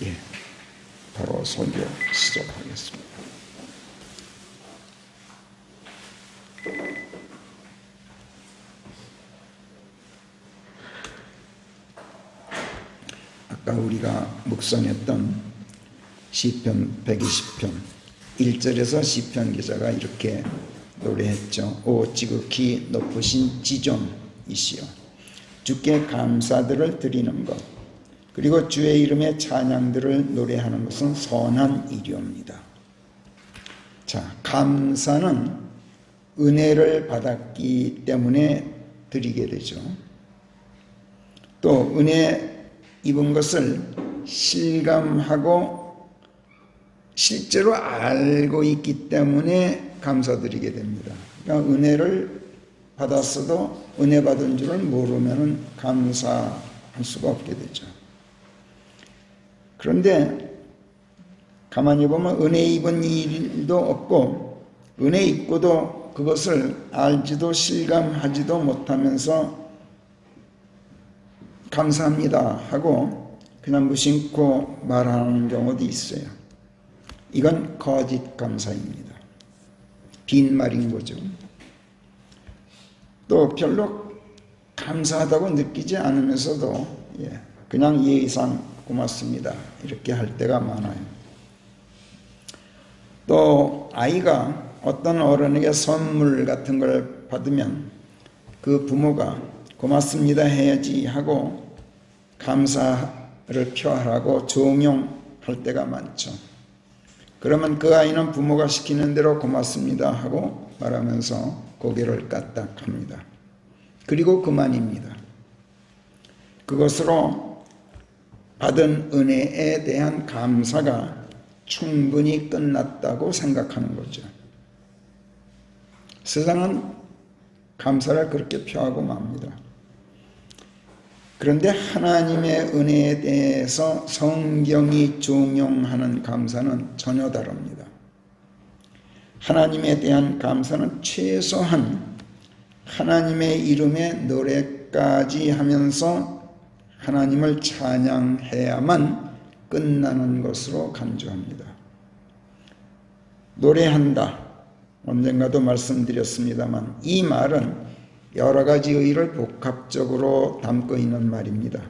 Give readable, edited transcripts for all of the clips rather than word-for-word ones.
예, 바로 설교 시작하겠습니다. 아까 우리가 묵상했던 시편 120편 1절에서 시편 기자가 이렇게 노래했죠. 오 지극히 높으신 지존이시여, 주께 감사들을 드리는 것, 그리고 주의 이름의 찬양들을 노래하는 것은 선한 일이옵니다. 자, 감사는 은혜를 받았기 때문에 드리게 되죠. 또 은혜 입은 것을 실감하고 실제로 알고 있기 때문에 감사드리게 됩니다. 그러니까 은혜를 받았어도 은혜 받은 줄을 모르면 감사할 수가 없게 되죠. 그런데 가만히 보면 은혜 입은 일도 없고 은혜 입고도 그것을 알지도 실감하지도 못하면서 감사합니다 하고 그냥 무심코 말하는 경우도 있어요. 이건 거짓 감사입니다. 빈말인 거죠. 또 별로 감사하다고 느끼지 않으면서도 그냥 예의상 고맙습니다 이렇게 할 때가 많아요. 또 아이가 어떤 어른에게 선물 같은 걸 받으면 그 부모가 고맙습니다 해야지 하고 감사를 표하라고 종용할 때가 많죠. 그러면 그 아이는 부모가 시키는 대로 고맙습니다 하고 말하면서 고개를 까딱합니다. 그리고 그만입니다. 그것으로 받은 은혜에 대한 감사가 충분히 끝났다고 생각하는 거죠. 세상은 감사를 그렇게 표하고 맙니다. 그런데 하나님의 은혜에 대해서 성경이 종용하는 감사는 전혀 다릅니다. 하나님에 대한 감사는 최소한 하나님의 이름에 노래까지 하면서 하나님을 찬양해야만 끝나는 것으로 간주합니다. 노래한다. 언젠가도 말씀드렸습니다만 이 말은 여러 가지 의의를 복합적으로 담고 있는 말입니다.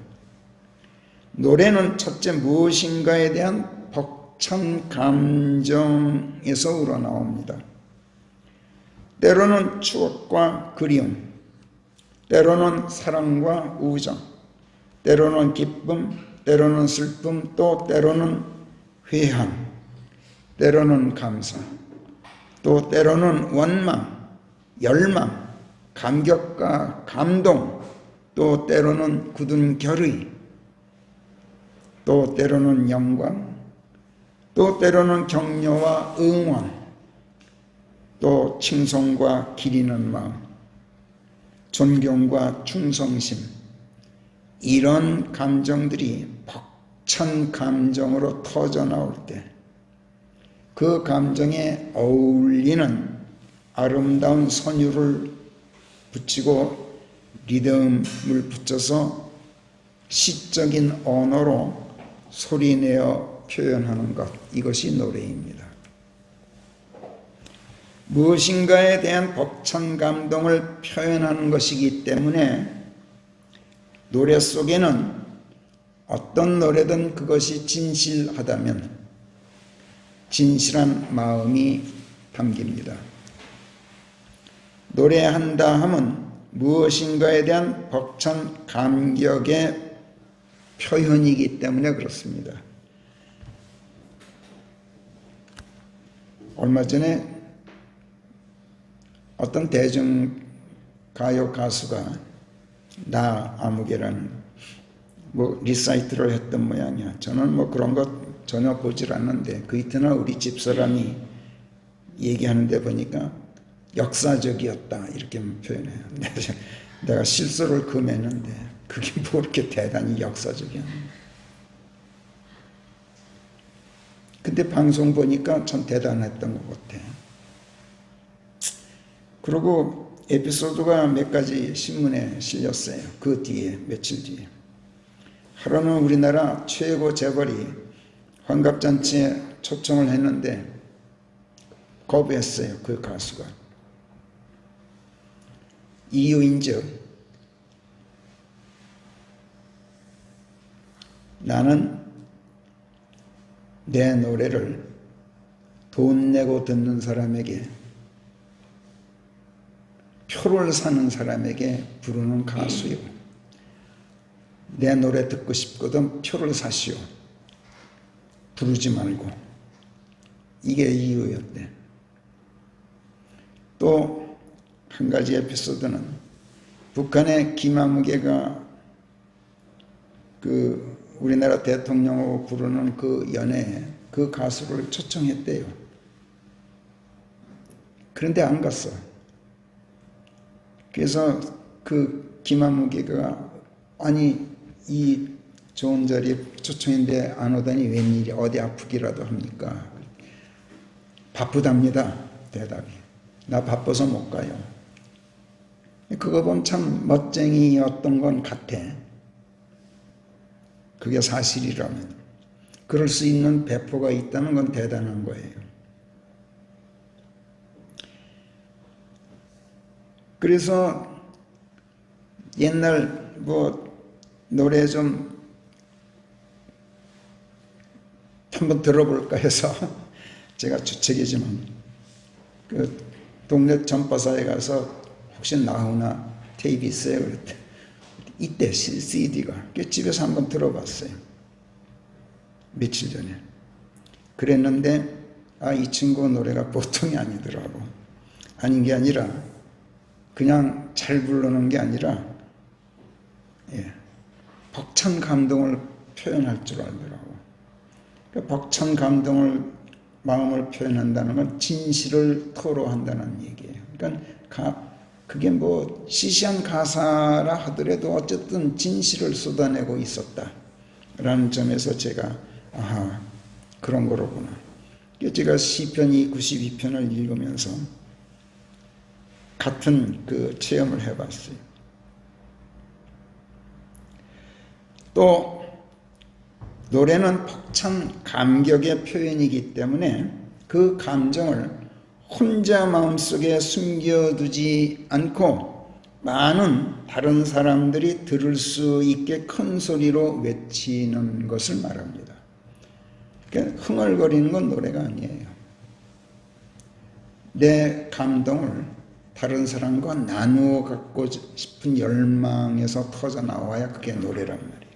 노래는 첫째 무엇인가에 대한 벅찬 감정에서 우러나옵니다. 때로는 추억과 그리움, 때로는 사랑과 우정, 때로는 기쁨, 때로는 슬픔, 또 때로는 회한, 때로는 감사, 또 때로는 원망, 열망, 감격과 감동, 또 때로는 굳은 결의, 또 때로는 영광, 또 때로는 격려와 응원, 또 칭송과 기리는 마음, 존경과 충성심, 이런 감정들이 벅찬 감정으로 터져 나올 때 그 감정에 어울리는 아름다운 선율을 붙이고 리듬을 붙여서 시적인 언어로 소리내어 표현하는 것, 이것이 노래입니다. 무엇인가에 대한 벅찬 감동을 표현하는 것이기 때문에 노래 속에는 어떤 노래든 그것이 진실하다면 진실한 마음이 담깁니다. 노래한다 하면 무엇인가에 대한 벅찬 감격의 표현이기 때문에 그렇습니다. 얼마 전에 어떤 대중가요 가수가 나 아무개라는 리사이트를 했던 모양이야. 저는 그런 것 전혀 보질 않는데 그 이튿날 우리 집사람이 얘기하는 데 보니까 역사적이었다 이렇게 표현해요. 내가 실수를 금했는데 그게 뭐 이렇게 대단히 역사적이야. 근데 방송 보니까 참 대단했던 것 같아. 그리고 에피소드가 몇 가지 신문에 실렸어요. 그 뒤에 며칠 뒤에 하루는 우리나라 최고 재벌이 환갑잔치에 초청을 했는데 거부했어요. 그 가수가. 이유인즉 나는 내 노래를 돈 내고 듣는 사람에게, 표를 사는 사람에게 부르는 가수요. 내 노래 듣고 싶거든 표를 사시오. 부르지 말고. 이게 이유였대. 또 한 가지 에피소드는 북한의 김아무개가 그 우리나라 대통령으로 부르는 그 연회에 그 가수를 초청했대요. 그런데 안 갔어. 그래서 그 김아무개가 아니 이 좋은 자리에 초청인데 안 오다니 웬일이 어디 아프기라도 합니까? 바쁘답니다. 대답이. 나 바빠서 못 가요. 그거 보면 참 멋쟁이였던 건 같아. 그게 사실이라면. 그럴 수 있는 배포가 있다는 건 대단한 거예요. 그래서 옛날 노래 좀 한번 들어볼까 해서 제가 주책이지만 그 동네 전파사에 가서 혹시 나오나 테이프 있어요? 그랬더니 이때 CD가 집에서 한번 들어봤어요. 며칠 전에. 그랬는데 이 친구 노래가 보통이 아니더라고. 아닌 게 아니라 그냥 잘 부르는 게 아니라 벅찬 감동을 표현할 줄 알더라고. 그러니까 벅찬 감동을 마음을 표현한다는 건 진실을 토로한다는 얘기예요. 그러니까 그게 시시한 가사라 하더라도 어쨌든 진실을 쏟아내고 있었다라는 점에서 제가 그런 거로구나. 제가 시편 92편을 읽으면서 같은 그 체험을 해봤어요. 또 노래는 벅찬 감격의 표현이기 때문에 그 감정을 혼자 마음속에 숨겨두지 않고 많은 다른 사람들이 들을 수 있게 큰 소리로 외치는 것을 말합니다. 그러니까 흥얼거리는 건 노래가 아니에요. 내 감동을 다른 사람과 나누어 갖고 싶은 열망에서 터져 나와야 그게 노래란 말이에요.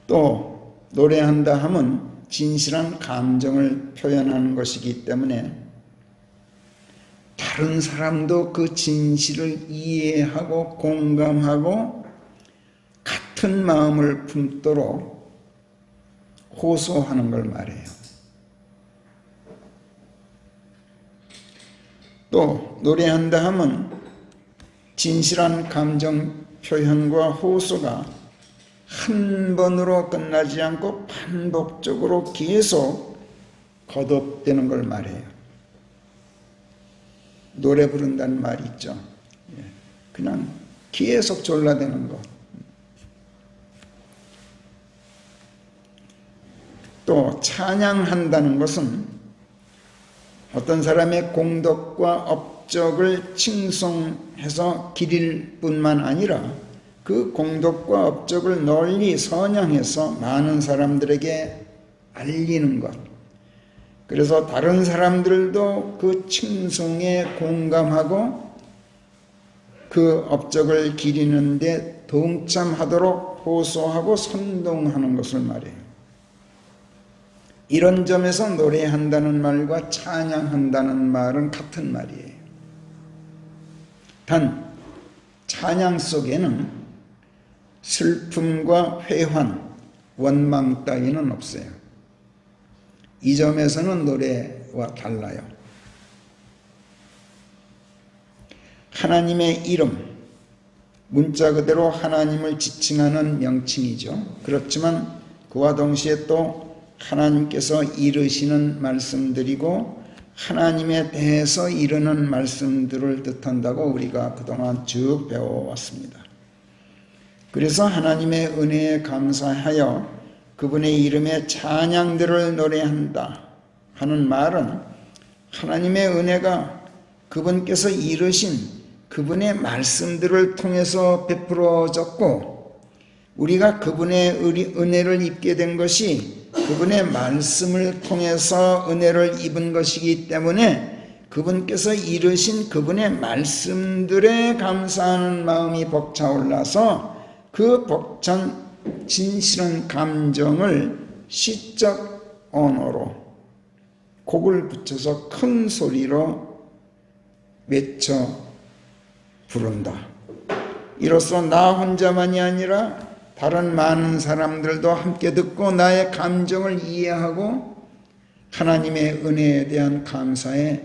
또 노래한다 하면 진실한 감정을 표현하는 것이기 때문에 다른 사람도 그 진실을 이해하고 공감하고 같은 마음을 품도록 호소하는 걸 말해요. 또 노래한다 하면 진실한 감정 표현과 호소가 한 번으로 끝나지 않고 반복적으로 계속 거듭되는 걸 말해요. 노래 부른다는 말이 있죠. 그냥 계속 졸라대는 것. 또 찬양한다는 것은 어떤 사람의 공덕과 업적을 칭송해서 기릴 뿐만 아니라 그 공덕과 업적을 널리 선양해서 많은 사람들에게 알리는 것. 그래서 다른 사람들도 그 칭송에 공감하고 그 업적을 기리는데 동참하도록 호소하고 선동하는 것을 말해요. 이런 점에서 노래한다는 말과 찬양한다는 말은 같은 말이에요. 단 찬양 속에는 슬픔과 회환, 원망 따위는 없어요. 이 점에서는 노래와 달라요. 하나님의 이름, 문자 그대로 하나님을 지칭하는 명칭이죠. 그렇지만 그와 동시에 또 하나님께서 이르시는 말씀들이고 하나님에 대해서 이르는 말씀들을 뜻한다고 우리가 그동안 쭉 배워왔습니다. 그래서 하나님의 은혜에 감사하여 그분의 이름의 찬양들을 노래한다 하는 말은 하나님의 은혜가 그분께서 이루신 그분의 말씀들을 통해서 베풀어졌고 우리가 그분의 은혜를 입게 된 것이 그분의 말씀을 통해서 은혜를 입은 것이기 때문에 그분께서 이루신 그분의 말씀들에 감사하는 마음이 벅차올라서 그 벅찬 진실한 감정을 시적 언어로 곡을 붙여서 큰 소리로 외쳐 부른다. 이로써 나 혼자만이 아니라 다른 많은 사람들도 함께 듣고 나의 감정을 이해하고 하나님의 은혜에 대한 감사에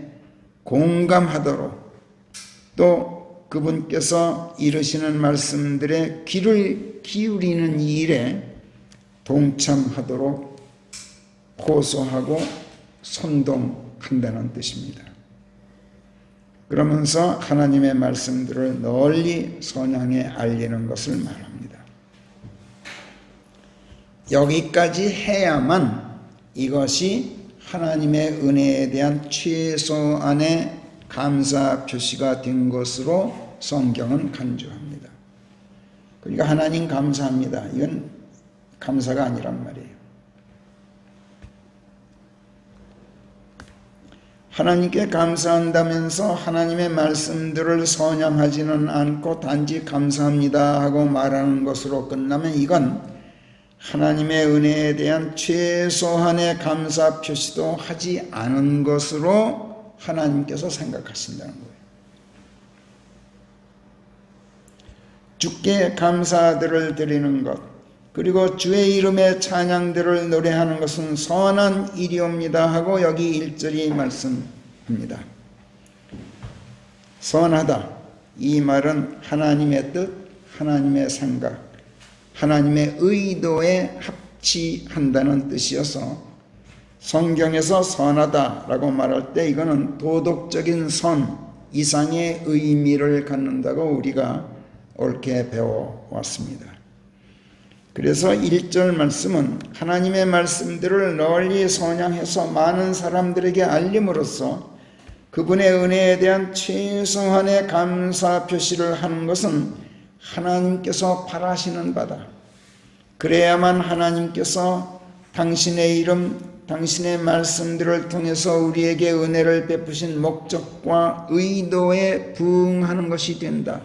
공감하도록 또 그분께서 이루시는 말씀들에 귀를 기울이는 일에 동참하도록 호소하고 선동한다는 뜻입니다. 그러면서 하나님의 말씀들을 널리 선양해 알리는 것을 말합니다. 여기까지 해야만 이것이 하나님의 은혜에 대한 최소한의 감사 표시가 된 것으로 성경은 간주합니다. 그러니까 하나님 감사합니다. 이건 감사가 아니란 말이에요. 하나님께 감사한다면서 하나님의 말씀들을 선양하지는 않고 단지 감사합니다 하고 말하는 것으로 끝나면 이건 하나님의 은혜에 대한 최소한의 감사 표시도 하지 않은 것으로 하나님께서 생각하신다는 거예요. 주께 감사들을 드리는 것 그리고 주의 이름의 찬양들을 노래하는 것은 선한 일이옵니다 하고 여기 1절이 말씀합니다. 선하다. 이 말은 하나님의 뜻, 하나님의 생각, 하나님의 의도에 합치한다는 뜻이어서 성경에서 선하다라고 말할 때 이거는 도덕적인 선 이상의 의미를 갖는다고 우리가 옳게 배워왔습니다. 그래서 1절 말씀은 하나님의 말씀들을 널리 선양해서 많은 사람들에게 알림으로써 그분의 은혜에 대한 최소한의 감사 표시를 하는 것은 하나님께서 바라시는 바다. 그래야만 하나님께서 당신의 이름, 당신의 말씀들을 통해서 우리에게 은혜를 베푸신 목적과 의도에 부응하는 것이 된다.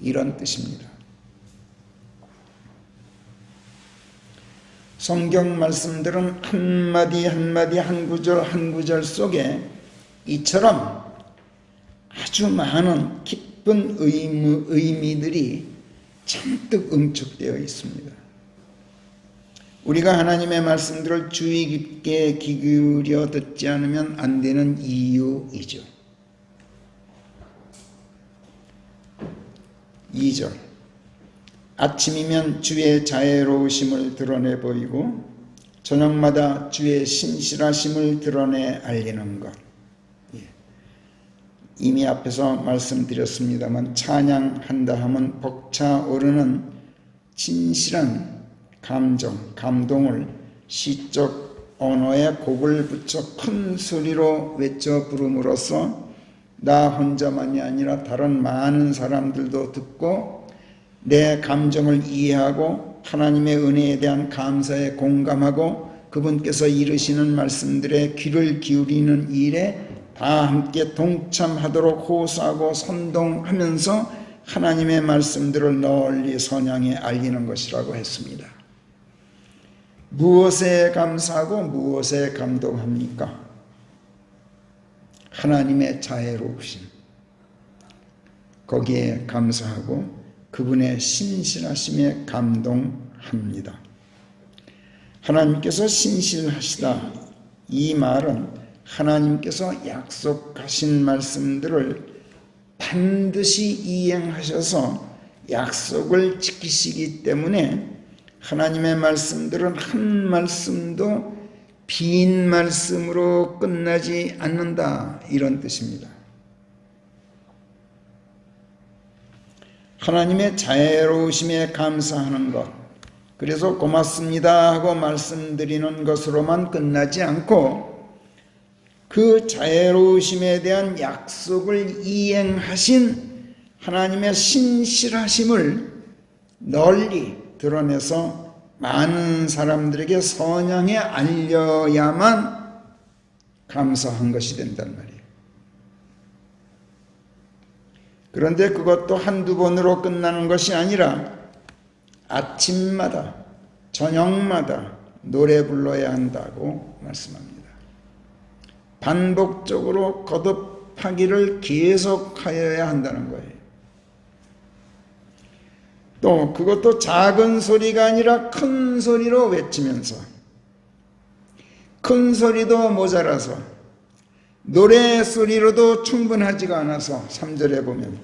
이런 뜻입니다. 성경 말씀들은 한마디 한마디 한 구절 한 구절 속에 이처럼 아주 많은 깊은 의미들이 잔뜩 응축되어 있습니다. 우리가 하나님의 말씀들을 주의 깊게 귀 기울여 듣지 않으면 안 되는 이유이죠. 2절 아침이면 주의 자애로우심을 드러내 보이고 저녁마다 주의 신실하심을 드러내 알리는 것. 이미 앞에서 말씀드렸습니다만 찬양한다 하면 벅차오르는 진실한 감정, 감동을 시적 언어에 곡을 붙여 큰 소리로 외쳐 부름으로써 나 혼자만이 아니라 다른 많은 사람들도 듣고 내 감정을 이해하고 하나님의 은혜에 대한 감사에 공감하고 그분께서 이루시는 말씀들에 귀를 기울이는 일에 다 함께 동참하도록 호소하고 선동하면서 하나님의 말씀들을 널리 선양해 알리는 것이라고 했습니다. 무엇에 감사하고 무엇에 감동합니까? 하나님의 자애로우심, 거기에 감사하고 그분의 신실하심에 감동합니다. 하나님께서 신실하시다. 이 말은 하나님께서 약속하신 말씀들을 반드시 이행하셔서 약속을 지키시기 때문에 하나님의 말씀들은 한 말씀도 빈 말씀으로 끝나지 않는다. 이런 뜻입니다. 하나님의 자애로우심에 감사하는 것, 그래서 고맙습니다 하고 말씀드리는 것으로만 끝나지 않고 그 자애로우심에 대한 약속을 이행하신 하나님의 신실하심을 널리 드러내서 많은 사람들에게 선양해 알려야만 감사한 것이 된단 말이에요. 그런데 그것도 한두 번으로 끝나는 것이 아니라 아침마다 저녁마다 노래 불러야 한다고 말씀합니다. 반복적으로 거듭하기를 계속하여야 한다는 거예요. 또 그것도 작은 소리가 아니라 큰 소리로 외치면서, 큰 소리도 모자라서 노래 소리로도 충분하지가 않아서 3절에 보면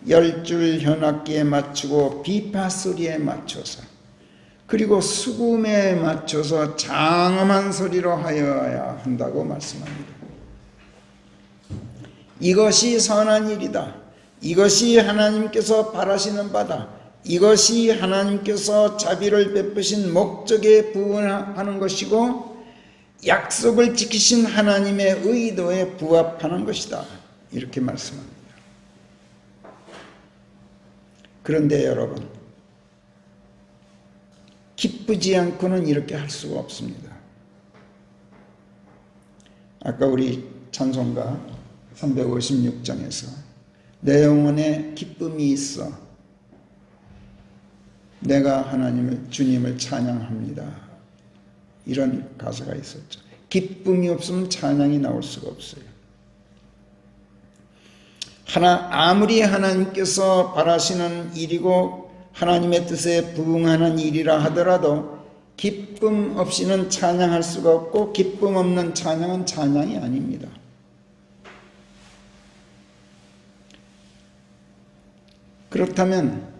10줄 현악기에 맞추고 비파 소리에 맞춰서 그리고 수금에 맞춰서 장엄한 소리로 하여야 한다고 말씀합니다. 이것이 선한 일이다. 이것이 하나님께서 바라시는 바다. 이것이 하나님께서 자비를 베푸신 목적에 부응하는 것이고 약속을 지키신 하나님의 의도에 부합하는 것이다. 이렇게 말씀합니다. 그런데 여러분, 기쁘지 않고는 이렇게 할 수가 없습니다. 아까 우리 찬송가 356장에서 내 영혼에 기쁨이 있어 내가 하나님을 주님을 찬양합니다. 이런 가사가 있었죠. 기쁨이 없으면 찬양이 나올 수가 없어요. 아무리 하나님께서 바라시는 일이고 하나님의 뜻에 부응하는 일이라 하더라도 기쁨 없이는 찬양할 수가 없고 기쁨 없는 찬양은 찬양이 아닙니다. 그렇다면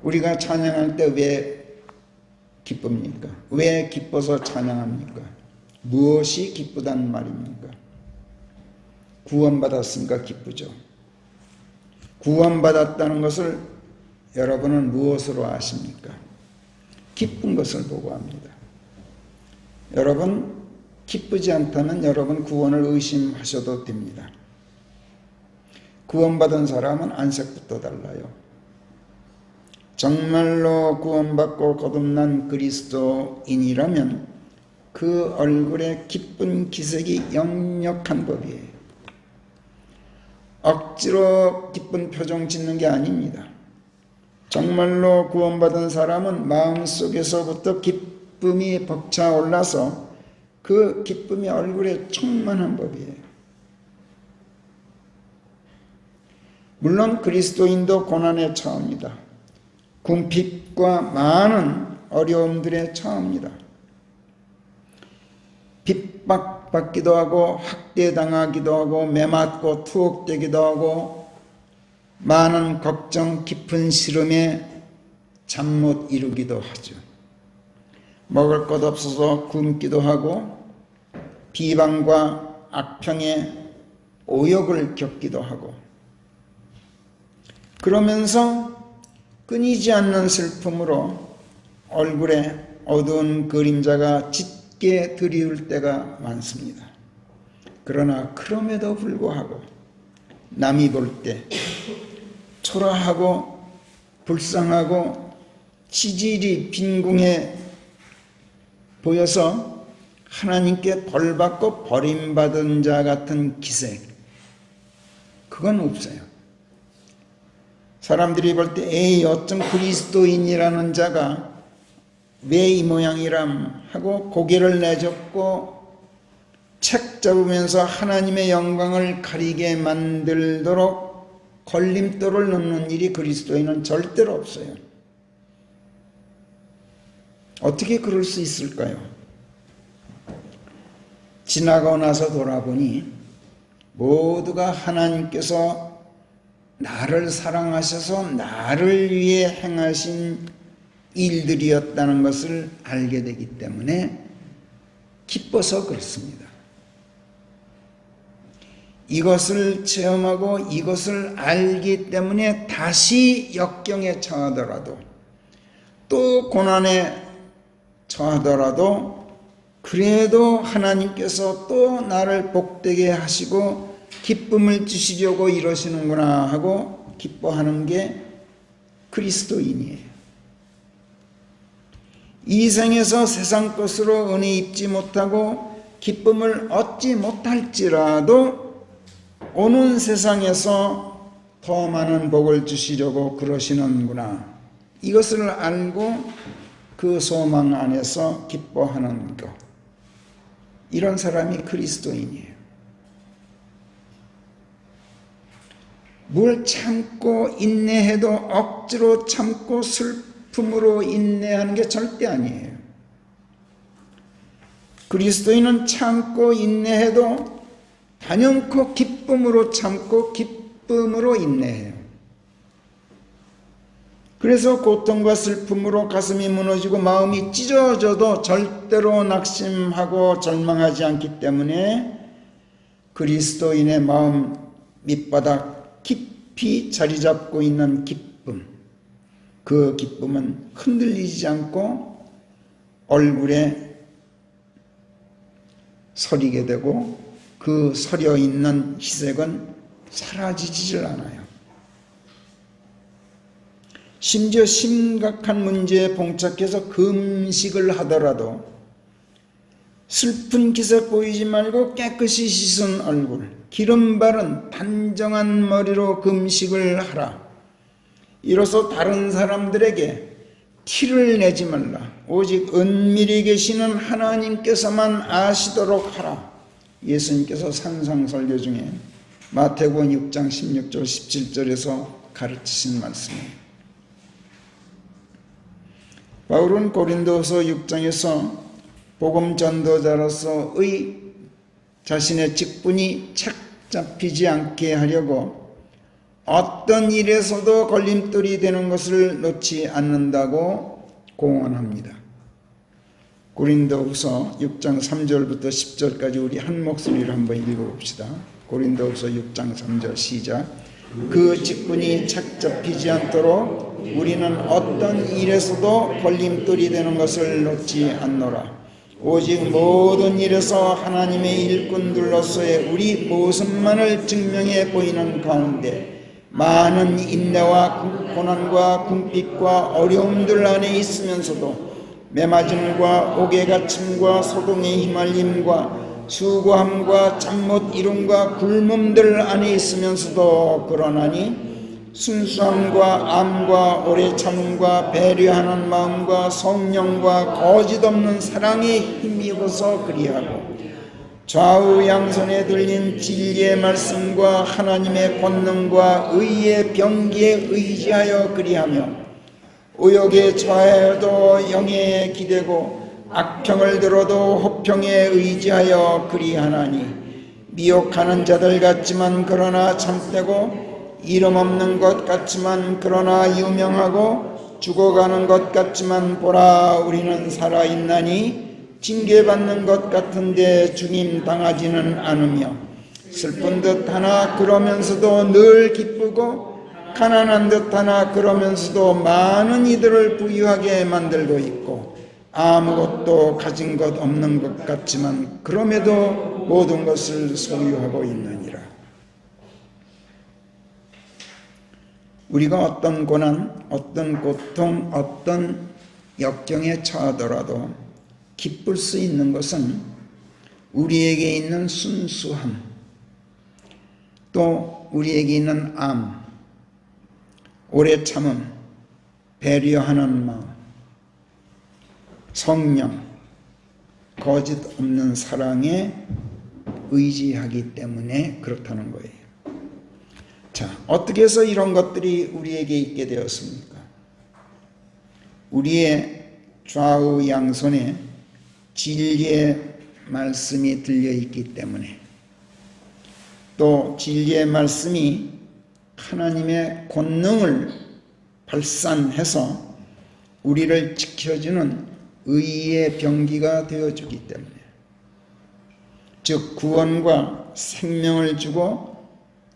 우리가 찬양할 때 왜 기쁩니까? 왜 기뻐서 찬양합니까? 무엇이 기쁘다는 말입니까? 구원받았으니까 기쁘죠. 구원받았다는 것을 여러분은 무엇으로 아십니까? 기쁜 것을 보고 합니다. 여러분, 기쁘지 않다면 여러분 구원을 의심하셔도 됩니다. 구원받은 사람은 안색부터 달라요. 정말로 구원받고 거듭난 그리스도인이라면 그 얼굴에 기쁜 기색이 역력한 법이에요. 억지로 기쁜 표정 짓는 게 아닙니다. 정말로 구원받은 사람은 마음속에서부터 기쁨이 벅차올라서 그 기쁨이 얼굴에 충만한 법이에요. 물론 그리스도인도 고난에 처합니다. 궁핍과 많은 어려움들에 처합니다. 핍박받기도 하고 학대당하기도 하고 매맞고 투옥되기도 하고 많은 걱정 깊은 시름에 잠 못 이루기도 하죠. 먹을 것 없어서 굶기도 하고 비방과 악평에 오역을 겪기도 하고 그러면서 끊이지 않는 슬픔으로 얼굴에 어두운 그림자가 짙게 드리울 때가 많습니다. 그러나 그럼에도 불구하고 남이 볼 때 초라하고 불쌍하고 치질이 빈궁해 보여서 하나님께 벌받고 버림받은 자 같은 기색, 그건 없어요. 사람들이 볼 때 에이 어쩜 그리스도인이라는 자가 왜 이 모양이람 하고 고개를 내젓고 책 잡으면서 하나님의 영광을 가리게 만들도록 걸림돌을 놓는 일이 그리스도인은 절대로 없어요. 어떻게 그럴 수 있을까요? 지나고 나서 돌아보니 모두가 하나님께서 나를 사랑하셔서 나를 위해 행하신 일들이었다는 것을 알게 되기 때문에 기뻐서 그렇습니다. 이것을 체험하고 이것을 알기 때문에 다시 역경에 처하더라도 또 고난에 처하더라도 그래도 하나님께서 또 나를 복되게 하시고 기쁨을 주시려고 이러시는구나 하고 기뻐하는 게 그리스도인이에요. 이 생에서 세상 것으로 은혜 입지 못하고 기쁨을 얻지 못할지라도 오는 세상에서 더 많은 복을 주시려고 그러시는구나. 이것을 알고 그 소망 안에서 기뻐하는 것. 이런 사람이 그리스도인이에요. 뭘 참고 인내해도 억지로 참고 슬픔으로 인내하는 게 절대 아니에요. 그리스도인은 참고 인내해도 단연코 기쁨으로 참고 기쁨으로 인내해요. 그래서 고통과 슬픔으로 가슴이 무너지고 마음이 찢어져도 절대로 낙심하고 절망하지 않기 때문에 그리스도인의 마음 밑바닥 깊이 자리 잡고 있는 기쁨, 그 기쁨은 흔들리지 않고 얼굴에 서리게 되고 그 서려 있는 희색은 사라지질 않아요. 심지어 심각한 문제에 봉착해서 금식을 하더라도 슬픈 기색 보이지 말고 깨끗이 씻은 얼굴, 기름 바른 단정한 머리로 금식을 하라. 이로써 다른 사람들에게 티를 내지 말라. 오직 은밀히 계시는 하나님께서만 아시도록 하라. 예수님께서 산상설교 중에 마태복음 6장 16절 17절에서 가르치신 말씀이에요. 바울은 고린도서 6장에서 복음 전도자로서의 자신의 직분이 착 잡히지 않게 하려고 어떤 일에서도 걸림돌이 되는 것을 놓지 않는다고 공언합니다. 고린도후서 6장 3절부터 10절까지 우리 한 목소리로 한번 읽어봅시다. 고린도후서 6장 3절 시작. 그 직분이 착 잡히지 않도록 우리는 어떤 일에서도 걸림돌이 되는 것을 놓지 않노라. 오직 모든 일에서 하나님의 일꾼들로서의 우리 모습만을 증명해 보이는 가운데 많은 인내와 고난과 궁핍과 어려움들 안에 있으면서도 매맞음과 옥에 갇힘과 소동에 휘말림과 수고함과 잠 못 이룸과 굶음들 안에 있으면서도 그러나니 순수함과 암과 오래 참음과 배려하는 마음과 성령과 거짓 없는 사랑에 힘입어서 그리하고 좌우 양손에 들린 진리의 말씀과 하나님의 권능과 의의 병기에 의지하여 그리하며 의욕에 처하여도 영에 기대고 악평을 들어도 호평에 의지하여 그리하나니 미혹하는 자들 같지만 그러나 참되고 이름 없는 것 같지만 그러나 유명하고 죽어가는 것 같지만 보라 우리는 살아있나니 징계받는 것 같은데 죽임 당하지는 않으며 슬픈 듯 하나 그러면서도 늘 기쁘고 가난한 듯 하나 그러면서도 많은 이들을 부유하게 만들고 있고 아무것도 가진 것 없는 것 같지만 그럼에도 모든 것을 소유하고 있느니라. 우리가 어떤 고난, 어떤 고통, 어떤 역경에 처하더라도 기쁠 수 있는 것은 우리에게 있는 순수함, 또 우리에게 있는 암, 오래 참음, 배려하는 마음, 성령, 거짓 없는 사랑에 의지하기 때문에 그렇다는 거예요. 자, 어떻게 해서 이런 것들이 우리에게 있게 되었습니까? 우리의 좌우 양손에 진리의 말씀이 들려있기 때문에 또 진리의 말씀이 하나님의 권능을 발산해서 우리를 지켜주는 의의 병기가 되어주기 때문에 즉 구원과 생명을 주고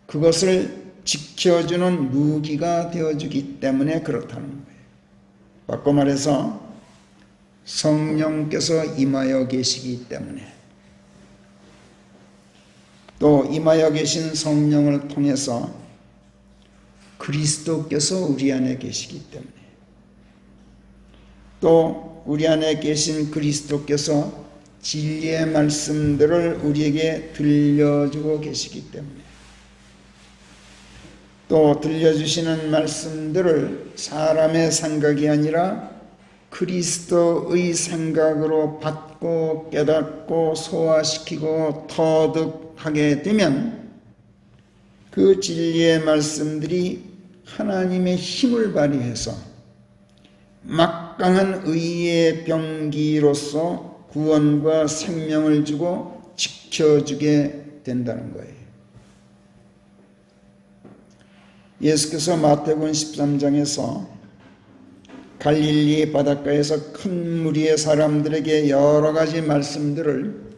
그것을 지켜주는 무기가 되어주기 때문에 그렇다는 거예요. 바꿔 말해서 성령께서 임하여 계시기 때문에, 또 임하여 계신 성령을 통해서 그리스도께서 우리 안에 계시기 때문에, 또 우리 안에 계신 그리스도께서 진리의 말씀들을 우리에게 들려주고 계시기 때문에, 또 들려주시는 말씀들을 사람의 생각이 아니라 그리스도의 생각으로 받고 깨닫고 소화시키고 터득하게 되면 그 진리의 말씀들이 하나님의 힘을 발휘해서 막강한 의의 병기로서 구원과 생명을 주고 지켜주게 된다는 거예요. 예수께서 마태복음 13장에서 갈릴리 바닷가에서 큰 무리의 사람들에게 여러 가지 말씀들을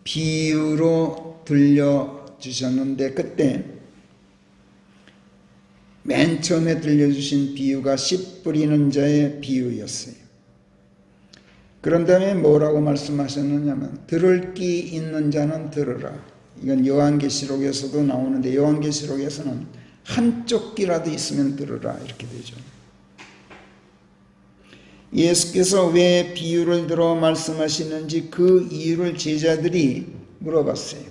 비유로 들려주셨는데, 그때 맨 처음에 들려주신 비유가 씨 뿌리는 자의 비유였어요. 그런 다음에 뭐라고 말씀하셨느냐면, 들을 귀 있는 자는 들으라. 이건 요한계시록에서도 나오는데, 요한계시록에서는 한쪽 귀라도 있으면 들으라 이렇게 되죠. 예수께서 왜 비유를 들어 말씀하시는지 그 이유를 제자들이 물어봤어요.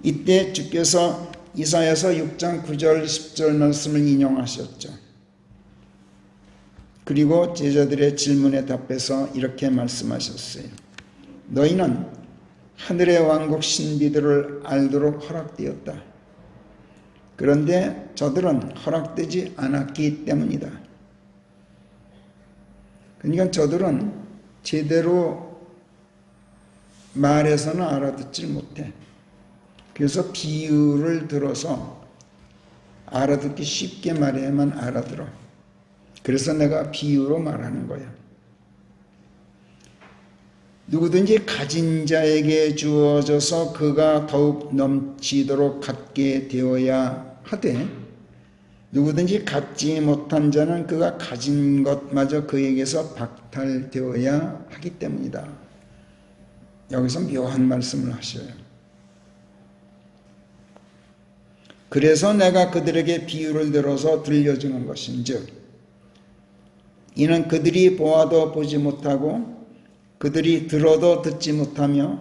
이때 주께서 이사야서 6장 9절 10절 말씀을 인용하셨죠. 그리고 제자들의 질문에 답해서 이렇게 말씀하셨어요. 너희는 하늘의 왕국 신비들을 알도록 허락되었다. 그런데 저들은 허락되지 않았기 때문이다. 그러니까 저들은 제대로 말해서는 알아듣질 못해. 그래서 비유를 들어서 알아듣기 쉽게 말해야만 알아들어. 그래서 내가 비유로 말하는 거야. 누구든지 가진 자에게 주어져서 그가 더욱 넘치도록 갖게 되어야 하되, 누구든지 갖지 못한 자는 그가 가진 것마저 그에게서 박탈되어야 하기 때문이다. 여기서 묘한 말씀을 하셔요. 그래서 내가 그들에게 비유를 들어서 들려주는 것인즉, 이는 그들이 보아도 보지 못하고 그들이 들어도 듣지 못하며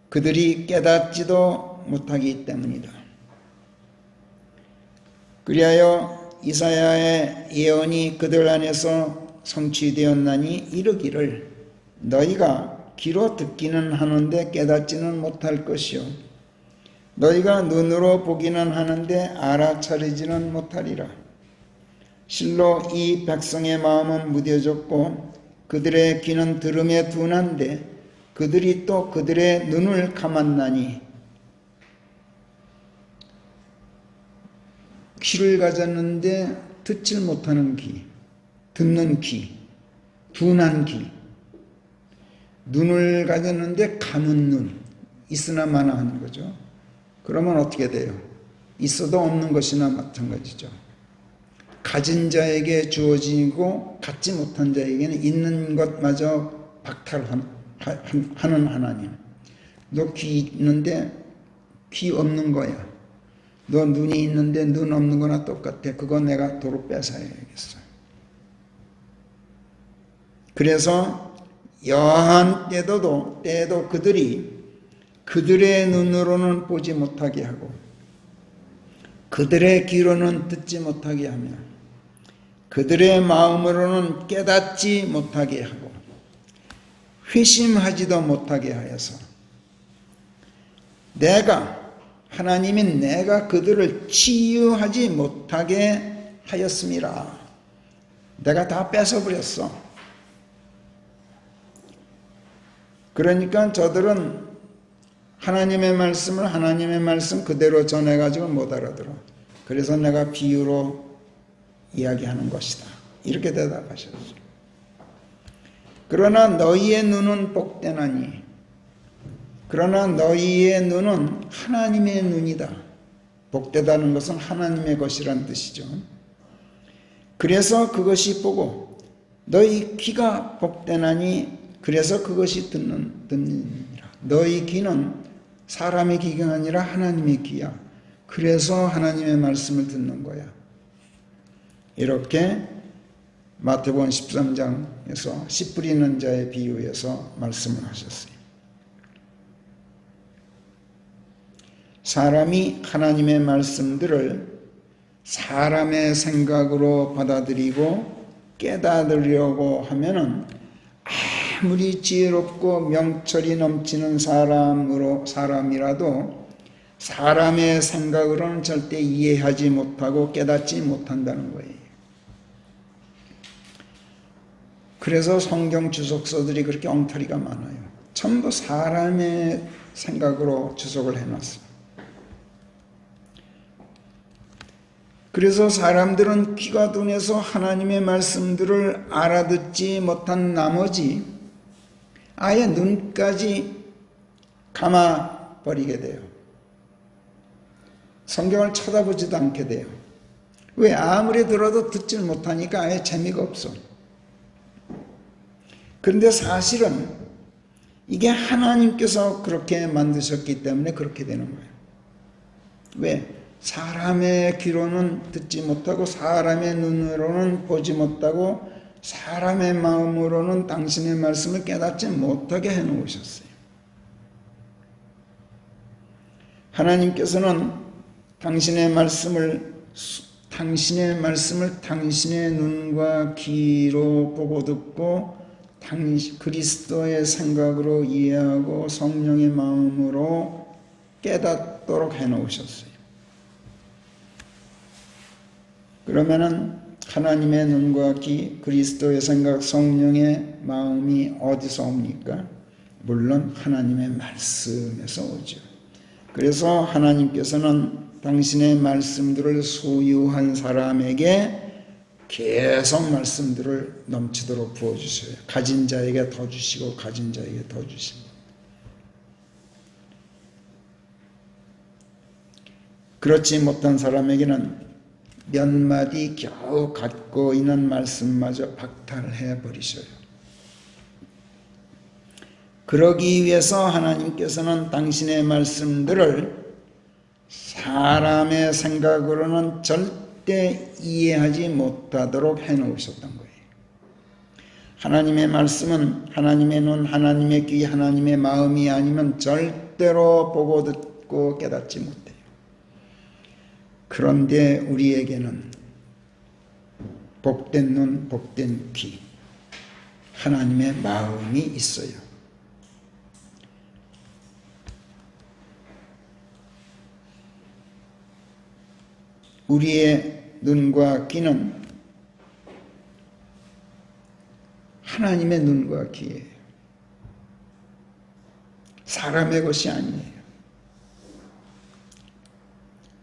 그들이 깨닫지도 못하기 때문이다. 그리하여 이사야의 예언이 그들 안에서 성취되었나니 이르기를, 너희가 귀로 듣기는 하는데 깨닫지는 못할 것이요 너희가 눈으로 보기는 하는데 알아차리지는 못하리라. 실로 이 백성의 마음은 무뎌졌고 그들의 귀는 들음에 둔한데 그들이 또 그들의 눈을 감았나니, 귀를 가졌는데 듣질 못하는 귀, 듣는 귀, 둔한 귀, 눈을 가졌는데 감은 눈, 있으나 마나 하는 거죠. 그러면 어떻게 돼요? 있어도 없는 것이나 마찬가지죠. 가진 자에게 주어지고 갖지 못한 자에게는 있는 것마저 박탈하는 하나님. 너 귀 있는데 귀 없는 거야. 너 눈이 있는데 눈 없는 거나 똑같아. 그건 내가 도로 뺏어야겠어. 그래서 여한 때도 그들이 그들의 눈으로는 보지 못하게 하고 그들의 귀로는 듣지 못하게 하며 그들의 마음으로는 깨닫지 못하게 하고 회심하지도 못하게 하여서 하나님이 내가 그들을 치유하지 못하게 하였음이라. 내가 다 뺏어버렸어. 그러니까 저들은 하나님의 말씀 그대로 전해가지고 못 알아들어. 그래서 내가 비유로 이야기하는 것이다. 이렇게 대답하셨어요. 그러나 너희의 눈은 복되나니, 그러나 너희의 눈은 하나님의 눈이다. 복되다는 것은 하나님의 것이란 뜻이죠. 그래서 그것이 보고 너희 귀가 복되나니 그래서 그것이 듣느니라. 너희 귀는 사람의 귀가 아니라 하나님의 귀야. 그래서 하나님의 말씀을 듣는 거야. 이렇게 마태복음 13장에서 씨 뿌리는 자의 비유에서 말씀을 하셨어요. 사람이 하나님의 말씀들을 사람의 생각으로 받아들이고 깨달으려고 하면은 아무리 지혜롭고 명철이 넘치는 사람이라도 사람의 생각으로는 절대 이해하지 못하고 깨닫지 못한다는 거예요. 그래서 성경 주석서들이 그렇게 엉터리가 많아요. 전부 사람의 생각으로 주석을 해놨어요. 그래서 사람들은 귀가 둔해서 하나님의 말씀들을 알아듣지 못한 나머지 아예 눈까지 감아버리게 돼요. 성경을 쳐다보지도 않게 돼요. 왜? 아무리 들어도 듣질 못하니까 아예 재미가 없어. 그런데 사실은 이게 하나님께서 그렇게 만드셨기 때문에 그렇게 되는 거예요. 왜? 사람의 귀로는 듣지 못하고 사람의 눈으로는 보지 못하고 사람의 마음으로는 당신의 말씀을 깨닫지 못하게 해놓으셨어요. 하나님께서는 당신의 말씀을 당신의 눈과 귀로 보고 듣고 그리스도의 생각으로 이해하고 성령의 마음으로 깨닫도록 해놓으셨어요. 그러면은 하나님의 눈과 귀, 그리스도의 생각, 성령의 마음이 어디서 옵니까? 물론 하나님의 말씀에서 오죠. 그래서 하나님께서는 당신의 말씀들을 소유한 사람에게 계속 말씀들을 넘치도록 부어주셔요. 가진 자에게 더 주시고 가진 자에게 더 주십니다. 그렇지 못한 사람에게는 몇 마디 겨우 갖고 있는 말씀마저 박탈해 버리셔요. 그러기 위해서 하나님께서는 당신의 말씀들을 사람의 생각으로는 절대 이해하지 못하도록 해놓으셨던 거예요. 하나님의 말씀은 하나님의 눈, 하나님의 귀, 하나님의 마음이 아니면 절대로 보고 듣고 깨닫지 못해요. 그런데 우리에게는 복된 눈, 복된 귀, 하나님의 마음이 있어요. 우리의 눈과 귀는 하나님의 눈과 귀예요. 사람의 것이 아니에요.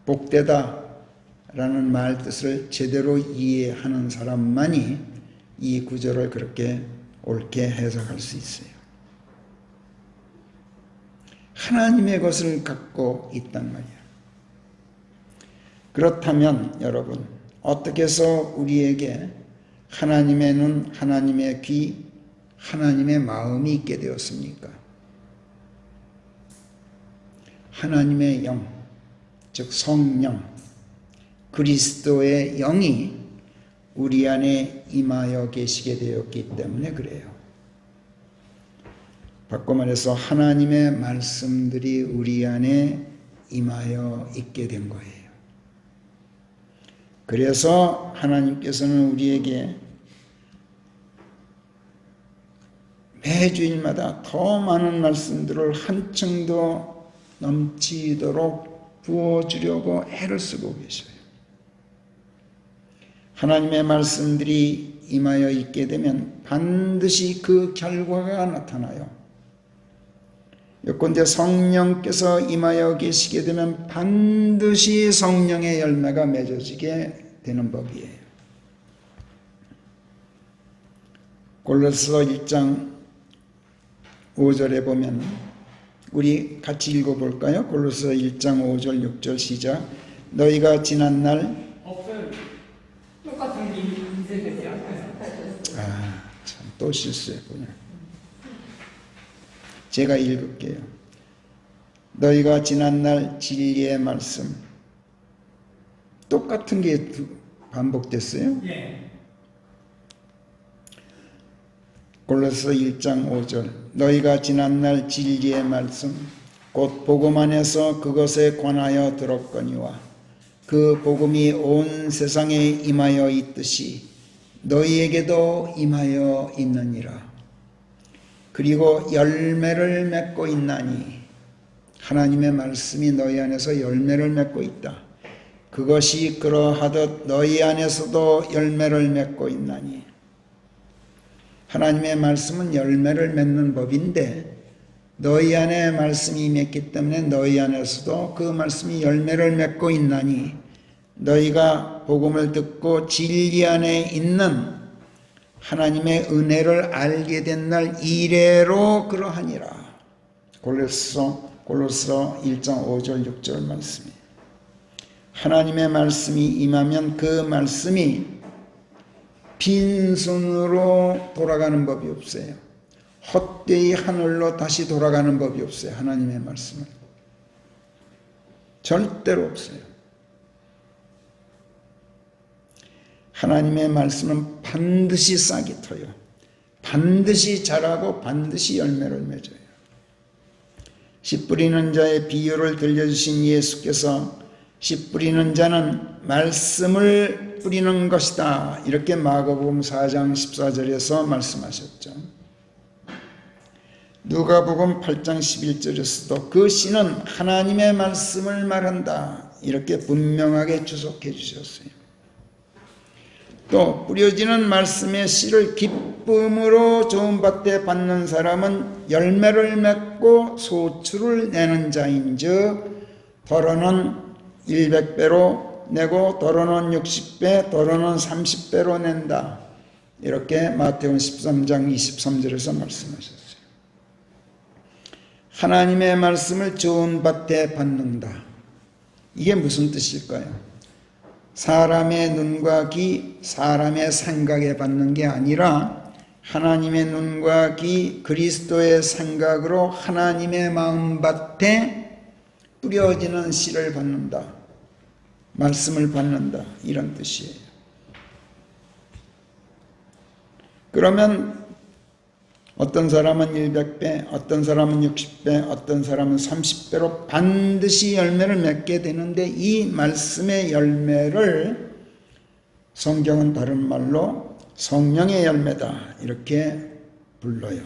복되다 라는 말 뜻을 제대로 이해하는 사람만이 이 구절을 그렇게 옳게 해석할 수 있어요. 하나님의 것을 갖고 있단 말이에요. 그렇다면 여러분, 어떻게 해서 우리에게 하나님의 눈, 하나님의 귀, 하나님의 마음이 있게 되었습니까? 하나님의 영, 즉 성령, 그리스도의 영이 우리 안에 임하여 계시게 되었기 때문에 그래요. 바꿔 말해서 하나님의 말씀들이 우리 안에 임하여 있게 된 거예요. 그래서 하나님께서는 우리에게 매주일마다 더 많은 말씀들을 한층 더 넘치도록 부어주려고 애를 쓰고 계셔요. 하나님의 말씀들이 임하여 있게 되면 반드시 그 결과가 나타나요. 예컨대 성령께서 임하여 계시게 되면 반드시 성령의 열매가 맺어지게 되는 법이에요. 골로새 1장 5절에 보면 우리 같이 읽어볼까요? 골로새 1장 5절 6절 시작. 너희가 지난날 없어요. 똑같은 일. 또 실수했군요. 제가 읽을게요. 너희가 지난날 진리의 말씀, 똑같은 게 반복됐어요? 예. 골로새 1장 5절 너희가 지난날 진리의 말씀 곧 복음 안에서 그것에 관하여 들었거니와 그 복음이 온 세상에 임하여 있듯이 너희에게도 임하여 있느니라. 그리고 열매를 맺고 있나니 하나님의 말씀이 너희 안에서 열매를 맺고 있다. 그것이 그러하듯 너희 안에서도 열매를 맺고 있나니. 하나님의 말씀은 열매를 맺는 법인데 너희 안에 말씀이 맺기 때문에 너희 안에서도 그 말씀이 열매를 맺고 있나니 너희가 복음을 듣고 진리 안에 있는 하나님의 은혜를 알게 된 날 이래로 그러하니라. 골로새 1장 5절 6절 말씀이 하나님의 말씀이 임하면 그 말씀이 빈손으로 돌아가는 법이 없어요. 헛되이 하늘로 다시 돌아가는 법이 없어요. 하나님의 말씀은 절대로 없어요. 하나님의 말씀은 반드시 싹이 터요. 반드시 자라고 반드시 열매를 맺어요. 씨 뿌리는 자의 비유를 들려주신 예수께서 씨 뿌리는 자는 말씀을 뿌리는 것이다. 이렇게 마가복음 4장 14절에서 말씀하셨죠. 누가복음 8장 11절에서도 그 씨는 하나님의 말씀을 말한다. 이렇게 분명하게 주석해 주셨어요. 또 뿌려지는 말씀의 씨를 기쁨으로 좋은 밭에 받는 사람은 열매를 맺고 소출을 내는 자인즉 더러는 100배로 내고 더러는 60배 더러는 30배로 낸다. 이렇게 마태복음 13장 23절에서 말씀하셨어요. 하나님의 말씀을 좋은 밭에 받는다. 이게 무슨 뜻일까요? 사람의 눈과 귀, 사람의 생각에 받는 게 아니라 하나님의 눈과 귀, 그리스도의 생각으로 하나님의 마음밭에 뿌려지는 씨를 받는다. 말씀을 받는다. 이런 뜻이에요. 그러면 어떤 사람은 100배, 어떤 사람은 60배, 어떤 사람은 30배로 반드시 열매를 맺게 되는데 이 말씀의 열매를 성경은 다른 말로 성령의 열매다 이렇게 불러요.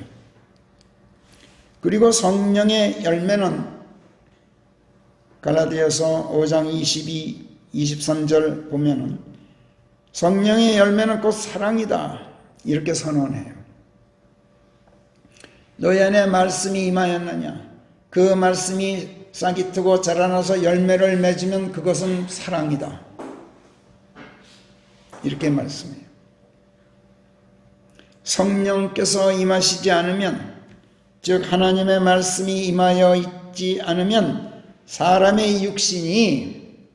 그리고 성령의 열매는 갈라디아서 5장 22, 23절 보면은 성령의 열매는 곧 사랑이다 이렇게 선언해요. 너희 안에 말씀이 임하였느냐? 그 말씀이 싹이 트고 자라나서 열매를 맺으면 그것은 사랑이다. 이렇게 말씀해요. 성령께서 임하시지 않으면, 즉 하나님의 말씀이 임하여 있지 않으면 사람의 육신이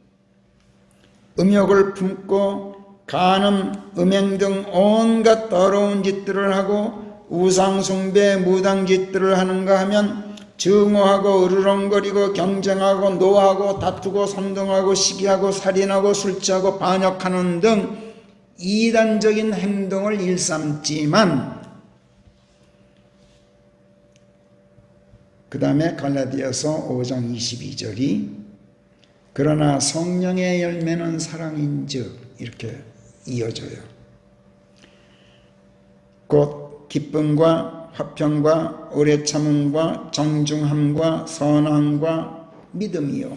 음욕을 품고 간음, 음행 등 온갖 더러운 짓들을 하고 우상숭배, 무당짓들을 하는가 하면 증오하고 으르렁거리고 경쟁하고 노하고 다투고 선동하고 시기하고 살인하고 술 취하고 반역하는 등 이단적인 행동을 일삼지만 그 다음에 갈라디아서 5장 22절이 그러나 성령의 열매는 사랑인즉 이렇게 이어져요. 곧 기쁨과 화평과 오래 참음과 정중함과 선함과 믿음이요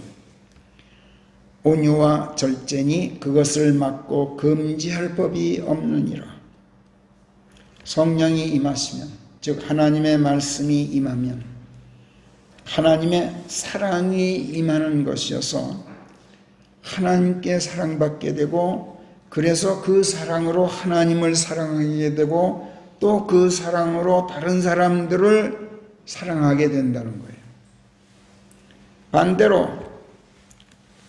온유와 절제니 그것을 막고 금지할 법이 없느니라. 성령이 임하시면 즉 하나님의 말씀이 임하면 하나님의 사랑이 임하는 것이어서 하나님께 사랑받게 되고 그래서 그 사랑으로 하나님을 사랑하게 되고 또 그 사랑으로 다른 사람들을 사랑하게 된다는 거예요. 반대로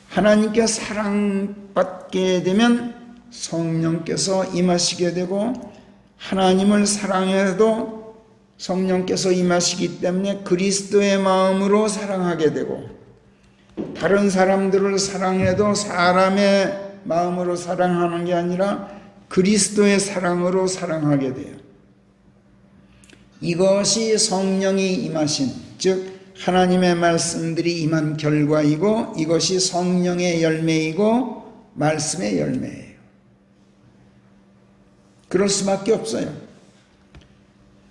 하나님께 사랑받게 되면 성령께서 임하시게 되고 하나님을 사랑해도 성령께서 임하시기 때문에 그리스도의 마음으로 사랑하게 되고, 다른 사람들을 사랑해도 사람의 마음으로 사랑하는 게 아니라 그리스도의 사랑으로 사랑하게 돼요. 이것이 성령이 임하신, 즉 하나님의 말씀들이 임한 결과이고, 이것이 성령의 열매이고 말씀의 열매예요. 그럴 수밖에 없어요.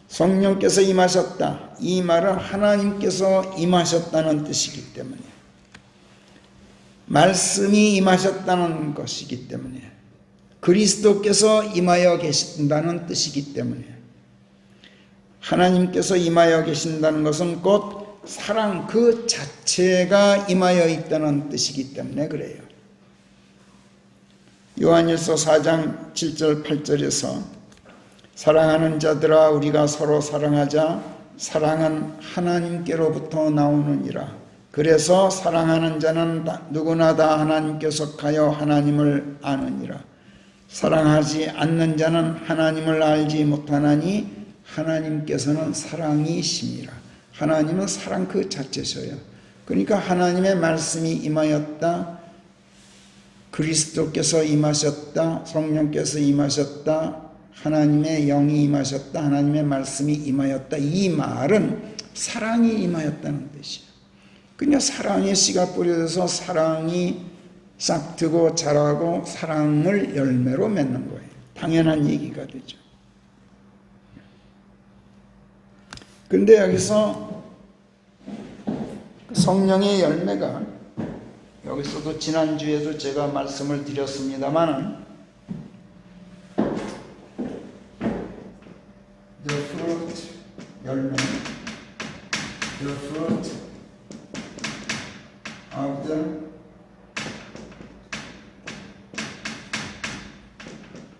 성령께서 임하셨다, 이 말은 하나님께서 임하셨다는 뜻이기 때문에, 말씀이 임하셨다는 것이기 때문에, 그리스도께서 임하여 계신다는 뜻이기 때문에, 하나님께서 임하여 계신다는 것은 곧 사랑 그 자체가 임하여 있다는 뜻이기 때문에 그래요. 요한일서 4장 7절 8절에서 사랑하는 자들아 우리가 서로 사랑하자, 사랑은 하나님께로부터 나오느니라. 그래서 사랑하는 자는 누구나 다 하나님께 속하여 하나님을 아느니라. 사랑하지 않는 자는 하나님을 알지 못하나니 하나님께서는 사랑이심이라. 하나님은 사랑 그 자체셔요. 그러니까 하나님의 말씀이 임하였다, 그리스도께서 임하셨다, 성령께서 임하셨다, 하나님의 영이 임하셨다, 하나님의 말씀이 임하였다, 이 말은 사랑이 임하였다는 뜻이에요. 그러니까 사랑의 씨가 뿌려져서 사랑이 싹트고 자라고 사랑을 열매로 맺는 거예요. 당연한 얘기가 되죠. 근데 여기서 성령의 열매가, 여기서도 지난주에도 제가 말씀을 드렸습니다만, the fruit, 열매, the fruit of the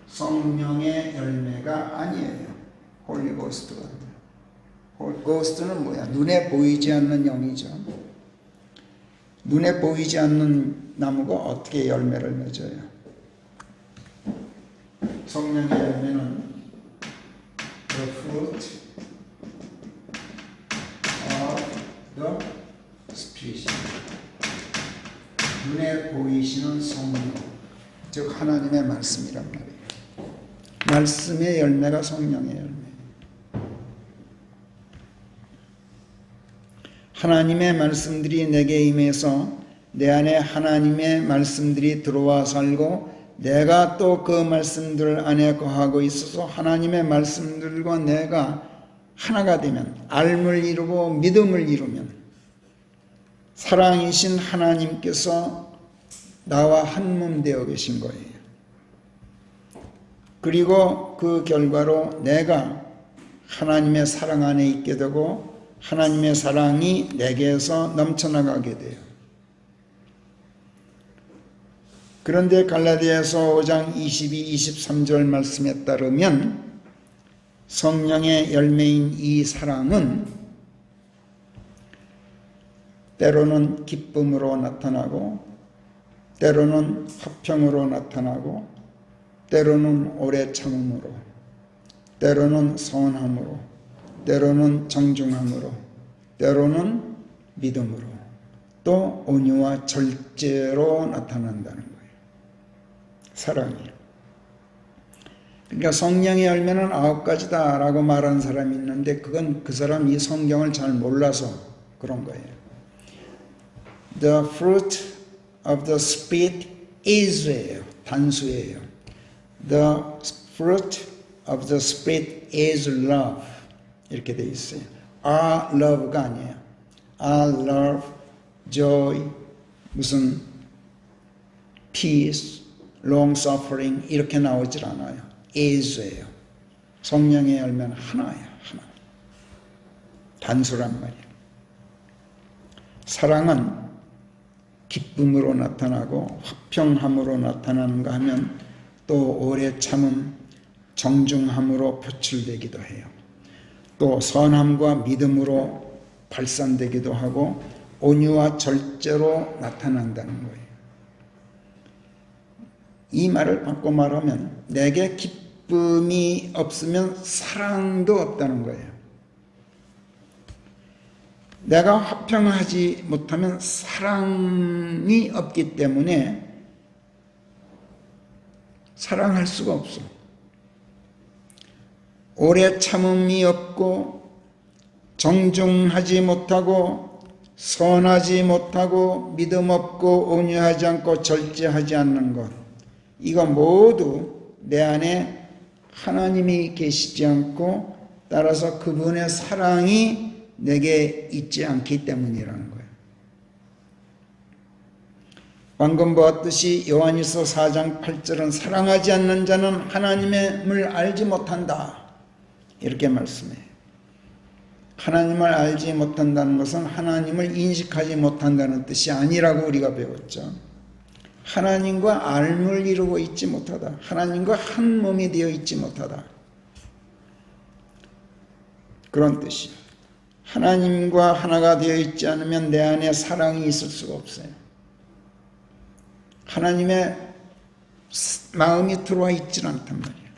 성령의 열매가 아니에요. 홀리고스트가. 홀리고스트는 뭐야? 눈에 보이지 않는 영이죠. 눈에 보이지 않는 나무가 어떻게 열매를 맺어요? 성령의 열매는 the fruit of the Spirit. 눈에 보이시는 성령, 즉 하나님의 말씀이란 말이에요. 말씀의 열매가 성령의 열매. 하나님의 말씀들이 내게 임해서 내 안에 하나님의 말씀들이 들어와 살고, 내가 또 그 말씀들 안에 거하고 있어서 하나님의 말씀들과 내가 하나가 되면, 알을 이루고 믿음을 이루면 사랑이신 하나님께서 나와 한 몸 되어 계신 거예요. 그리고 그 결과로 내가 하나님의 사랑 안에 있게 되고 하나님의 사랑이 내게서 넘쳐나가게 돼요. 그런데 갈라디아서 5장 22, 23절 말씀에 따르면 성령의 열매인 이 사랑은 때로는 기쁨으로 나타나고, 때로는 화평으로 나타나고, 때로는 오래 참음으로, 때로는 선함으로, 때로는 정중함으로, 때로는 믿음으로, 또 온유와 절제로 나타난다는 거예요. 사랑이. 그러니까 성령의 열매는 9가지다 라고 말하는 사람이 있는데, 그건 그 사람 이 성경을 잘 몰라서 그런 거예요. The fruit of the Spirit is예요. 단수예요. The fruit of the Spirit is love. 이렇게 돼 있어요. are love가 아니에요. are love, joy, 무슨 peace, long suffering 이렇게 나오질 않아요. is예요. 성령의 열매는 하나예요. 하나. 단수란 말이에요. 사랑은 기쁨으로 나타나고 화평함으로 나타나는가 하면 또 오래 참음, 정중함으로 표출되기도 해요. 또 선함과 믿음으로 발산되기도 하고 온유와 절제로 나타난다는 거예요. 이 말을 바꿔 말하면 내게 기쁨이 없으면 사랑도 없다는 거예요. 내가 화평하지 못하면 사랑이 없기 때문에 사랑할 수가 없어. 오래 참음이 없고 정중하지 못하고 선하지 못하고 믿음 없고 온유하지 않고 절제하지 않는 것, 이거 모두 내 안에 하나님이 계시지 않고 따라서 그분의 사랑이 내게 있지 않기 때문이라는 거예요. 방금 보았듯이 요한일서 4장 8절은 사랑하지 않는 자는 하나님을 알지 못한다, 이렇게 말씀해요. 하나님을 알지 못한다는 것은 하나님을 인식하지 못한다는 뜻이 아니라고 우리가 배웠죠. 하나님과 알을 이루고 있지 못하다, 하나님과 한 몸이 되어 있지 못하다, 그런 뜻이에요. 하나님과 하나가 되어 있지 않으면 내 안에 사랑이 있을 수가 없어요. 하나님의 마음이 들어와 있지 않단 말이에요.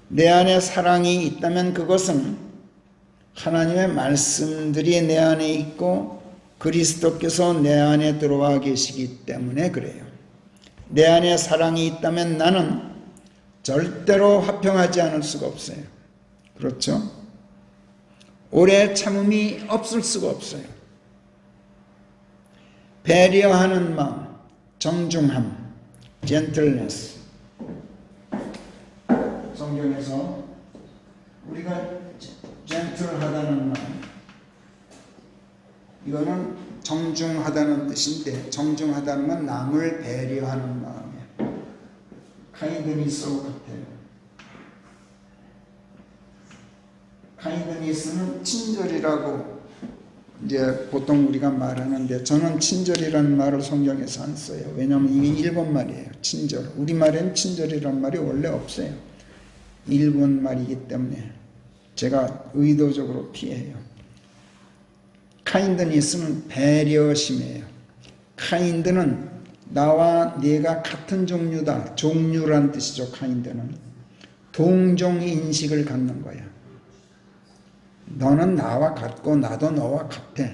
내 안에 사랑이 있다면 그것은 하나님의 말씀들이 내 안에 있고 그리스도께서 내 안에 들어와 계시기 때문에 그래요. 내 안에 사랑이 있다면 나는 절대로 화평하지 않을 수가 없어요. 그렇죠? 오래 참음이 없을 수가 없어요. 배려하는 마음, 정중함, gentleness. 성경에서 우리가 gentle하다는 마음, 이거는 정중하다는 뜻인데, 정중하다는 건 남을 배려하는 마음이에요. kindness와 같아요. kindness는 친절이라고 이제 보통 우리가 말하는데, 저는 친절이라는 말을 성경에서 안 써요. 왜냐하면 이게 일본 말이에요. 친절. 우리말에는 친절이라는 말이 원래 없어요. 일본 말이기 때문에 제가 의도적으로 피해요. kindness는 배려심이에요. kind는 나와 네가 같은 종류다, 종류란 뜻이죠. kind는 동종인식을 갖는 거야. 너는 나와 같고 나도 너와 같아.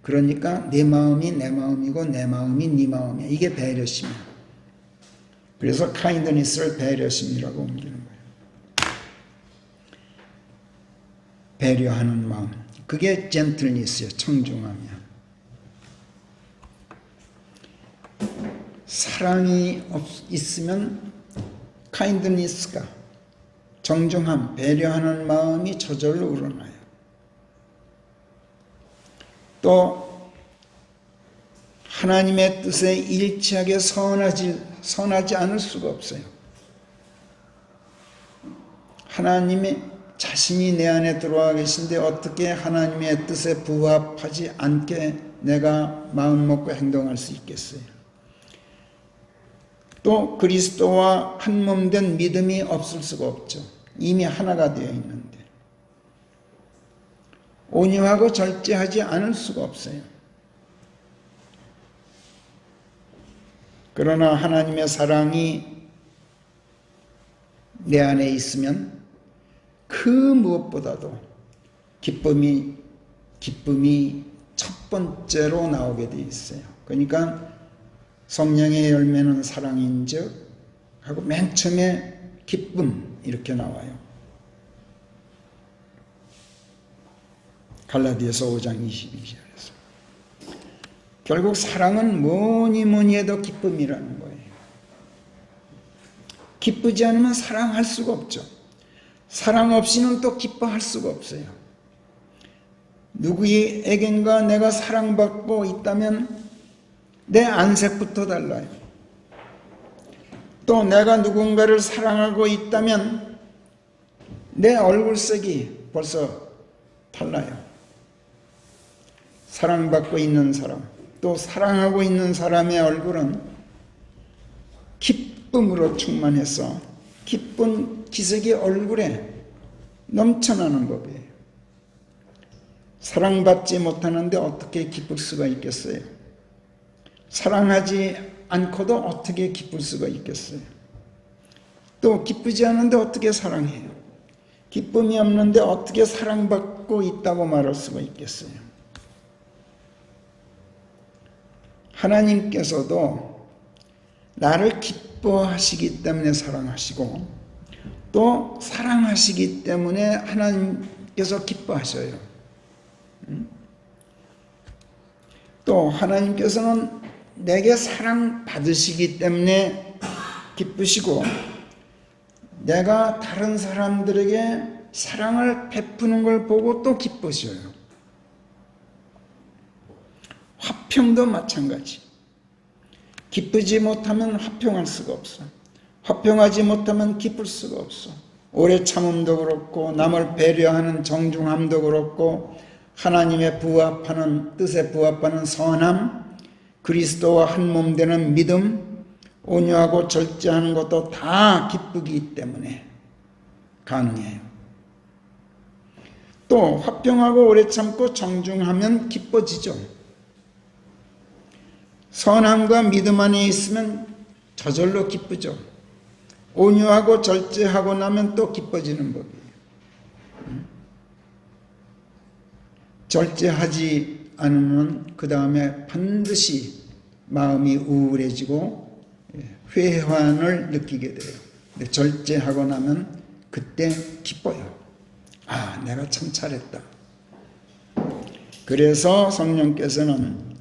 그러니까 네 마음이 내 마음이고 내 마음이 네 마음이야. 이게 배려심이야. 그래서 kindness를 배려심이라고 옮기는 거예요. 배려하는 마음, 그게 gentleness예요. 청중함이야. 사랑이 있으면 kindness가, 정중함, 배려하는 마음이 저절로 우러나요. 또 하나님의 뜻에 일치하게 선하지 않을 수가 없어요. 하나님이 자신이 내 안에 들어와 계신데 어떻게 하나님의 뜻에 부합하지 않게 내가 마음 먹고 행동할 수 있겠어요? 또 그리스도와 한 몸 된 믿음이 없을 수가 없죠. 이미 하나가 되어 있는데. 온유하고 절제하지 않을 수가 없어요. 그러나 하나님의 사랑이 내 안에 있으면 그 무엇보다도 기쁨이 첫 번째로 나오게 돼 있어요. 그러니까 성령의 열매는 사랑인즉 하고 맨 처음에 기쁨 이렇게 나와요. 갈라디아서 5장 22절에서. 결국 사랑은 뭐니 해도 기쁨이라는 거예요. 기쁘지 않으면 사랑할 수가 없죠. 사랑 없이는 또 기뻐할 수가 없어요. 누구에겐가 내가 사랑받고 있다면 내 안색부터 달라요. 또 내가 누군가를 사랑하고 있다면 내 얼굴색이 벌써 달라요. 사랑받고 있는 사람, 또 사랑하고 있는 사람의 얼굴은 기쁨으로 충만해서 기쁜 기색이 얼굴에 넘쳐나는 법이에요. 사랑받지 못하는데 어떻게 기쁠 수가 있겠어요? 사랑하지 않고도 어떻게 기쁠 수가 있겠어요? 또 기쁘지 않은데 어떻게 사랑해요? 기쁨이 없는데 어떻게 사랑받고 있다고 말할 수가 있겠어요? 하나님께서도 나를 기뻐하시기 때문에 사랑하시고 또 사랑하시기 때문에 하나님께서 기뻐하셔요. 또 하나님께서는 내게 사랑받으시기 때문에 기쁘시고 내가 다른 사람들에게 사랑을 베푸는 걸 보고 또 기쁘셔요. 화평도 마찬가지. 기쁘지 못하면 화평할 수가 없어. 화평하지 못하면 기쁠 수가 없어. 오래 참음도 그렇고 남을 배려하는 정중함도 그렇고 하나님의 부합하는 뜻에 부합하는 선함, 그리스도와 한 몸 되는 믿음, 온유하고 절제하는 것도 다 기쁘기 때문에 가능해요. 또 화평하고 오래 참고 정중하면 기뻐지죠. 선함과 믿음 안에 있으면 저절로 기쁘죠. 온유하고 절제하고 나면 또 기뻐지는 법이에요. 절제하지 않으면 그 다음에 반드시 마음이 우울해지고 회환을 느끼게 돼요. 근데 절제하고 나면 그때 기뻐요. 아, 내가 참 잘했다. 그래서 성령께서는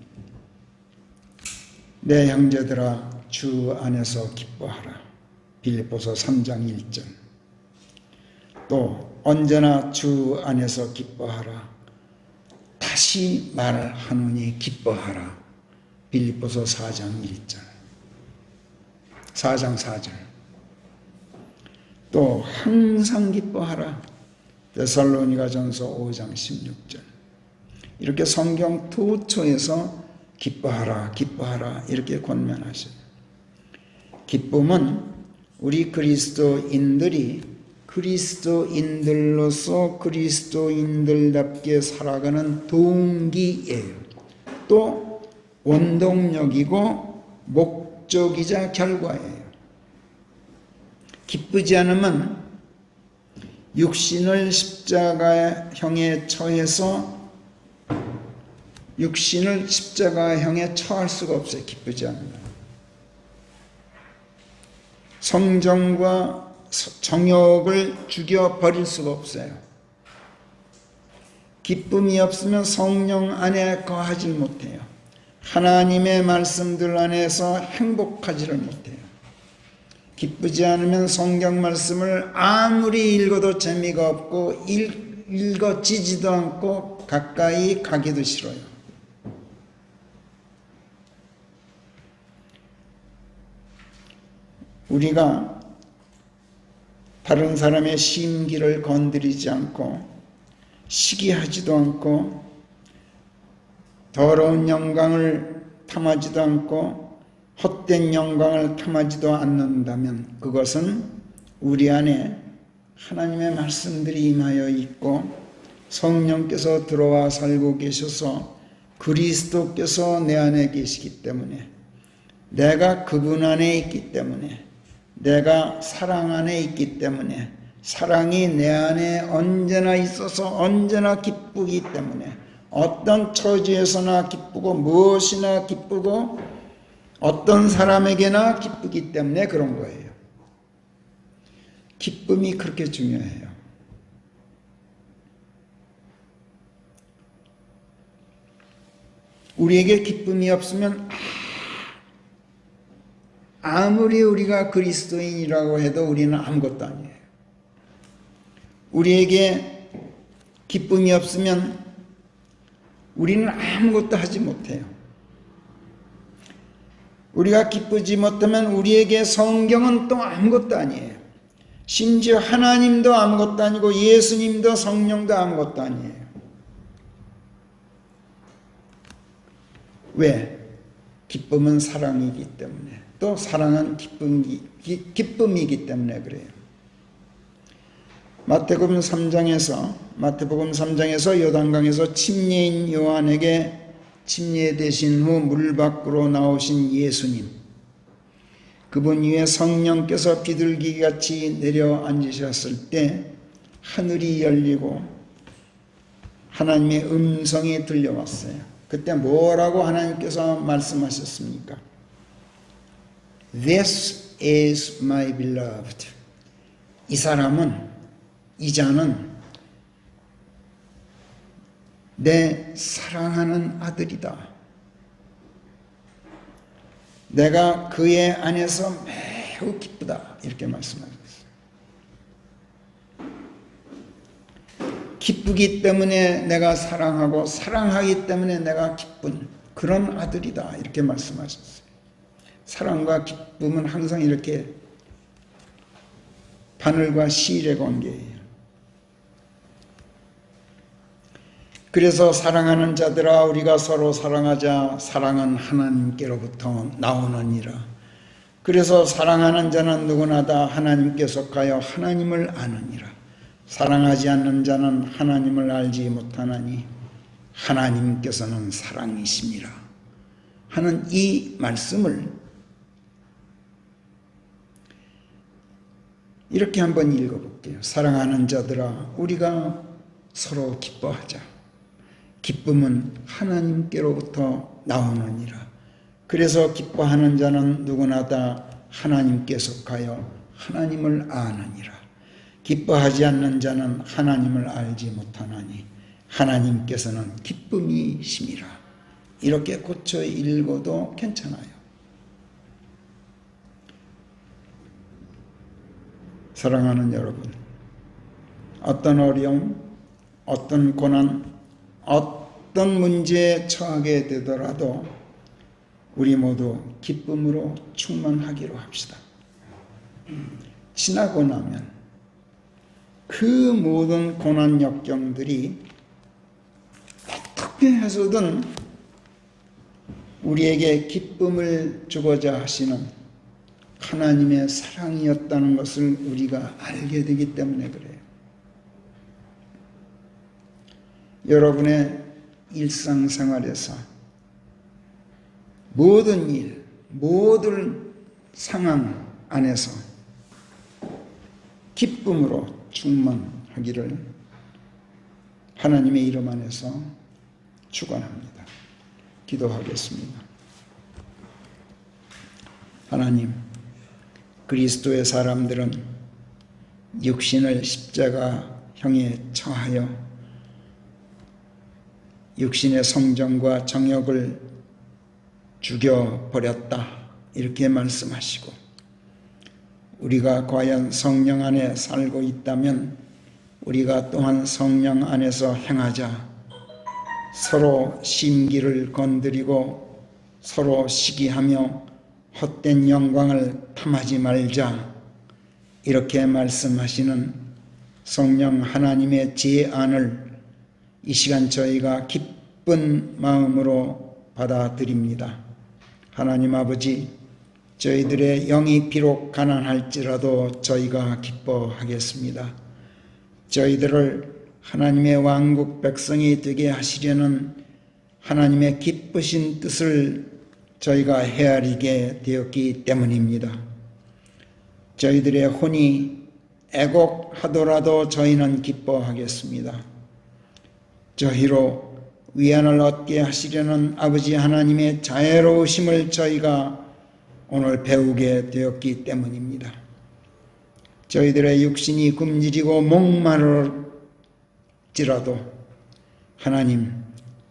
내 형제들아 주 안에서 기뻐하라. 빌립보서 3장 1절. 또 언제나 주 안에서 기뻐하라. 다시 말하노니 기뻐하라. 빌립보서 4장 1절. 4장 4절. 또 항상 기뻐하라. 데살로니가전서 5장 16절. 이렇게 성경 도처에서 기뻐하라, 기뻐하라 이렇게 권면하셔요. 기쁨은 우리 그리스도인들이 그리스도인들로서 그리스도인들답게 살아가는 동기예요. 또 원동력이고 목적이자 결과예요. 기쁘지 않으면 육신을 십자가형에 처해서 육신을 십자가형에 처할 수가 없어요. 기쁘지 않으면. 성정과 정욕을 죽여버릴 수가 없어요. 기쁨이 없으면 성령 안에 거하지 못해요. 하나님의 말씀들 안에서 행복하지를 못해요. 기쁘지 않으면 성경 말씀을 아무리 읽어도 재미가 없고 읽어지지도 않고 가까이 가기도 싫어요. 우리가 다른 사람의 심기를 건드리지 않고 시기하지도 않고 더러운 영광을 탐하지도 않고 헛된 영광을 탐하지도 않는다면 그것은 우리 안에 하나님의 말씀들이 임하여 있고 성령께서 들어와 살고 계셔서 그리스도께서 내 안에 계시기 때문에 내가 그분 안에 있기 때문에 내가 사랑 안에 있기 때문에 사랑이 내 안에 언제나 있어서 언제나 기쁘기 때문에 어떤 처지에서나 기쁘고 무엇이나 기쁘고 어떤 사람에게나 기쁘기 때문에 그런 거예요. 기쁨이 그렇게 중요해요. 우리에게 기쁨이 없으면 아무리 우리가 그리스도인이라고 해도 우리는 아무것도 아니에요. 우리에게 기쁨이 없으면 우리는 아무것도 하지 못해요. 우리가 기쁘지 못하면 우리에게 성경은 또 아무것도 아니에요. 심지어 하나님도 아무것도 아니고 예수님도 성령도 아무것도 아니에요. 왜? 기쁨은 사랑이기 때문에 또 사랑은 기쁨이기 때문에 그래요. 마태복음 3장에서 요단강에서 침례인 요한에게 침례되신 후 물 밖으로 나오신 예수님, 그분 위에 성령께서 비둘기같이 내려앉으셨을 때 하늘이 열리고 하나님의 음성이 들려왔어요. 그때 뭐라고 하나님께서 말씀하셨습니까? This is my beloved. 이 사람은, 이 자는 내 사랑하는 아들이다. 내가 그의 안에서 매우 기쁘다. 이렇게 말씀하셨어요. 기쁘기 때문에 내가 사랑하고 사랑하기 때문에 내가 기쁜 그런 아들이다. 이렇게 말씀하셨어요. 사랑과 기쁨은 항상 이렇게 바늘과 실의 관계예요. 그래서 사랑하는 자들아 우리가 서로 사랑하자. 사랑은 하나님께로부터 나오느니라. 그래서 사랑하는 자는 누구나 다 하나님께 속하여 하나님을 아느니라. 사랑하지 않는 자는 하나님을 알지 못하나니 하나님께서는 사랑이심이라 하는 이 말씀을 이렇게 한번 읽어볼게요. 사랑하는 자들아 우리가 서로 기뻐하자. 기쁨은 하나님께로부터 나오느니라. 그래서 기뻐하는 자는 누구나 다 하나님께 속하여 하나님을 아느니라. 기뻐하지 않는 자는 하나님을 알지 못하나니 하나님께서는 기쁨이심이라. 이렇게 고쳐 읽어도 괜찮아요. 사랑하는 여러분, 어떤 어려움, 어떤 고난, 어떤 문제에 처하게 되더라도 우리 모두 기쁨으로 충만하기로 합시다. 지나고 나면 그 모든 고난 역경들이 어떻게 해서든 우리에게 기쁨을 주고자 하시는 하나님의 사랑이었다는 것을 우리가 알게 되기 때문에 그래요. 여러분의 일상생활에서 모든 일, 모든 상황 안에서 기쁨으로 충만하기를 하나님의 이름 안에서 축원합니다. 기도하겠습니다. 하나님, 그리스도의 사람들은 육신을 십자가형에 처하여 육신의 성정과 정욕을 죽여버렸다 이렇게 말씀하시고, 우리가 과연 성령 안에 살고 있다면 우리가 또한 성령 안에서 행하자. 서로 심기를 건드리고 서로 시기하며 헛된 영광을 탐하지 말자. 이렇게 말씀하시는 성령 하나님의 제안을 이 시간 저희가 기쁜 마음으로 받아들입니다. 하나님 아버지, 저희들의 영이 비록 가난할지라도 저희가 기뻐하겠습니다. 저희들을 하나님의 왕국 백성이 되게 하시려는 하나님의 기쁘신 뜻을 저희가 헤아리게 되었기 때문입니다. 저희들의 혼이 애곡하더라도 저희는 기뻐하겠습니다. 저희로 위안을 얻게 하시려는 아버지 하나님의 자애로우심을 저희가 오늘 배우게 되었기 때문입니다. 저희들의 육신이 굶주리고 목마를지라도 하나님,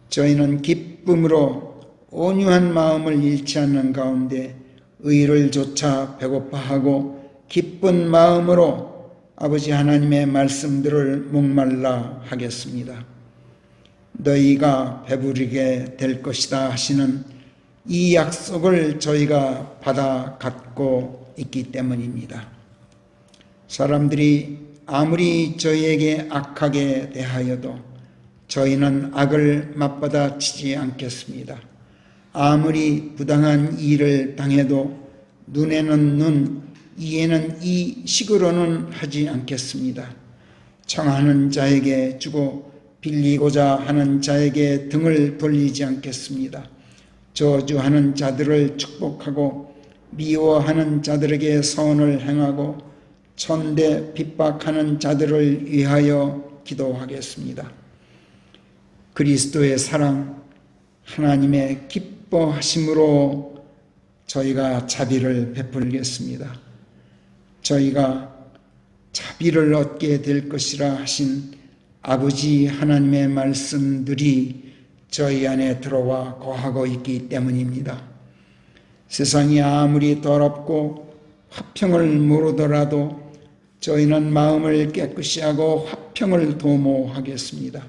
저희는 기쁨으로 온유한 마음을 잃지 않는 가운데 의를 좇아 배고파하고 기쁜 마음으로 아버지 하나님의 말씀들을 목말라 하겠습니다. 너희가 배부르게 될 것이다 하시는 이 약속을 저희가 받아 갖고 있기 때문입니다. 사람들이 아무리 저희에게 악하게 대하여도 저희는 악을 맞받아치지 않겠습니다. 아무리 부당한 일을 당해도 눈에는 눈, 이에는 이 식으로는 하지 않겠습니다. 청하는 자에게 주고 빌리고자 하는 자에게 등을 돌리지 않겠습니다. 저주하는 자들을 축복하고 미워하는 자들에게 선을 행하고 천대 핍박하는 자들을 위하여 기도하겠습니다. 그리스도의 사랑, 하나님의 기뻐하심으로 저희가 자비를 베풀겠습니다. 저희가 자비를 얻게 될 것이라 하신 아버지 하나님의 말씀들이 저희 안에 들어와 거하고 있기 때문입니다. 세상이 아무리 더럽고 화평을 모르더라도 저희는 마음을 깨끗이 하고 화평을 도모하겠습니다.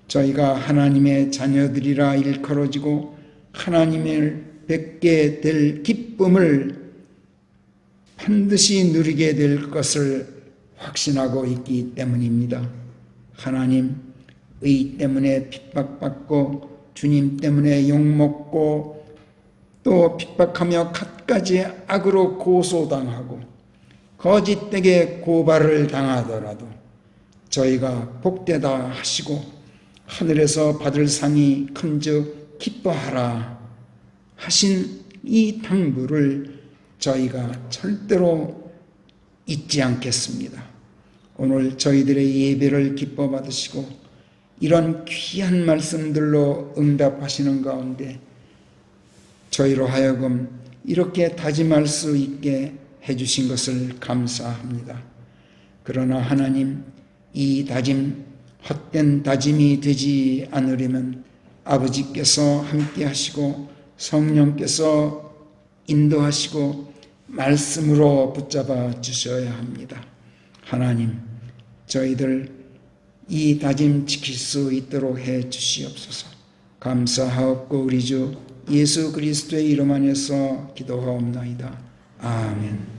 저희가 하나님의 자녀들이라 일컬어지고 하나님을 뵙게 될 기쁨을 반드시 누리게 될 것을 확신하고 있기 때문입니다. 하나님, 의 때문에 핍박받고 주님 때문에 욕먹고 또 핍박하며 갖가지 악으로 고소당하고 거짓되게 고발을 당하더라도 저희가 복되다 하시고 하늘에서 받을 상이 큰즉 기뻐하라 하신 이 당부를 저희가 절대로 잊지 않겠습니다. 오늘 저희들의 예배를 기뻐 받으시고 이런 귀한 말씀들로 응답하시는 가운데 저희로 하여금 이렇게 다짐할 수 있게 해주신 것을 감사합니다. 그러나 하나님, 이 다짐, 헛된 다짐이 되지 않으려면 아버지께서 함께 하시고 성령께서 인도하시고 말씀으로 붙잡아 주셔야 합니다. 하나님, 저희들 이 다짐 지킬 수 있도록 해 주시옵소서. 감사하옵고 우리 주 예수 그리스도의 이름 안에서 기도하옵나이다. 아멘.